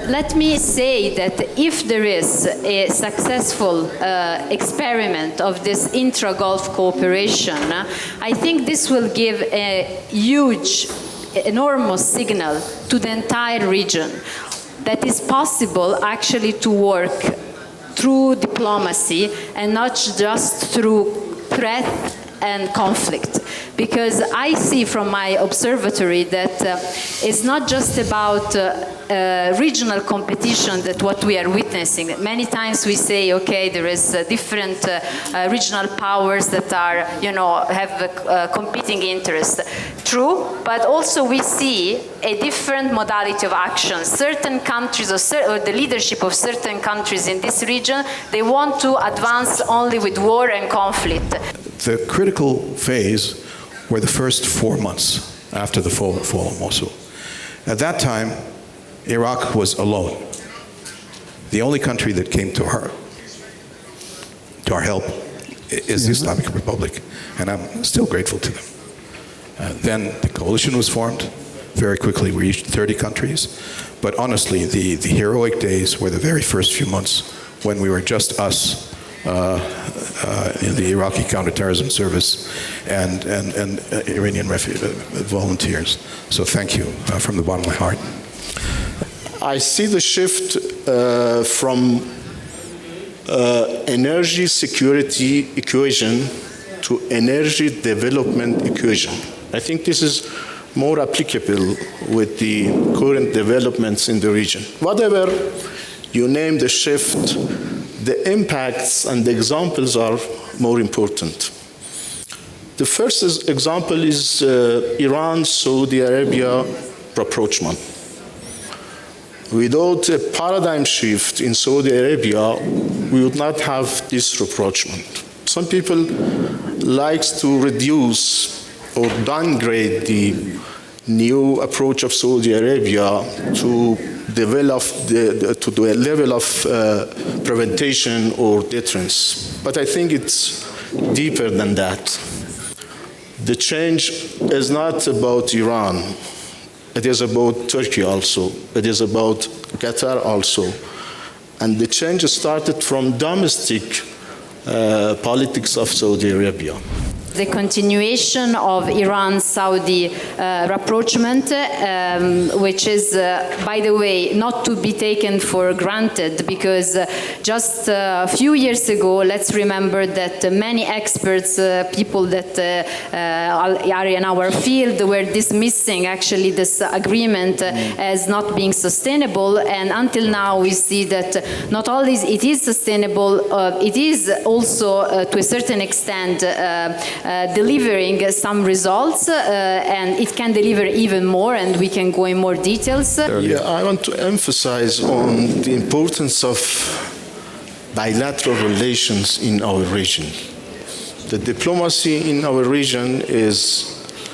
Let me say that if there is a successful experiment of this intra-Gulf cooperation, I think this will give a huge, enormous signal to the entire region that is possible actually to work through diplomacy and not just through threat and conflict. Because I see from my observatory that it's not just about regional competition that what we are witnessing. Many times we say, okay, there is different regional powers that are, have competing interests. True, but also we see a different modality of action. Certain countries or the leadership of certain countries in this region, they want to advance only with war and conflict. The critical phase were the first 4 months after the fall of Mosul. At that time, Iraq was alone. The only country that came to our help is the Islamic Republic, and I'm still grateful to them. Then the coalition was formed. Very quickly we reached 30 countries. But honestly, the heroic days were the very first few months when we were just us in the Iraqi counterterrorism service and Iranian volunteers. So thank you from the bottom of my heart. I see the shift from energy security equation to energy development equation. I think this is more applicable with the current developments in the region. Whatever you name the shift, the impacts and the examples are more important. The first example is Iran-Saudi Arabia rapprochement. Without a paradigm shift in Saudi Arabia, we would not have this rapprochement. Some people like to reduce or downgrade the new approach of Saudi Arabia to develop to the level of prevention or deterrence. But I think it's deeper than that. The change is not about Iran. It is about Turkey also. It is about Qatar also. And the change started from domestic politics of Saudi Arabia. The continuation of Iran-Saudi rapprochement, which is, by the way, not to be taken for granted, because just a few years ago, let's remember that many experts, people that are in our field, were dismissing actually this agreement as not being sustainable, and until now we see that not only it is sustainable, it is also to a certain extent delivering some results, and it can deliver even more, and we can go in more details. Yeah, I want to emphasize on the importance of bilateral relations in our region. The diplomacy in our region is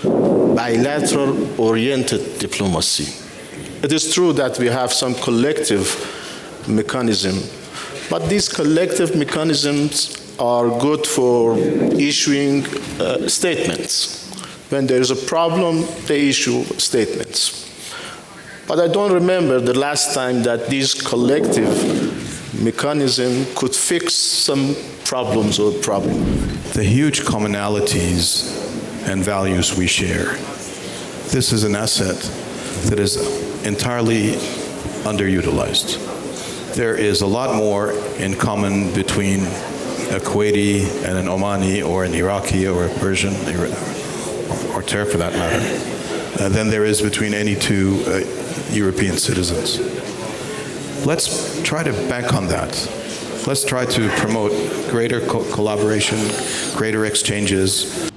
bilateral-oriented diplomacy. It is true that we have some collective mechanism, but these collective mechanisms are good for issuing statements. When there is a problem, they issue statements. But I don't remember the last time that this collective mechanism could fix some problems or problem. The huge commonalities and values we share. This is an asset that is entirely underutilized. There is a lot more in common between a Kuwaiti and an Omani, or an Iraqi or a Persian, or Turk for that matter, than there is between any two European citizens. Let's try to bank on that. Let's try to promote greater collaboration, greater exchanges.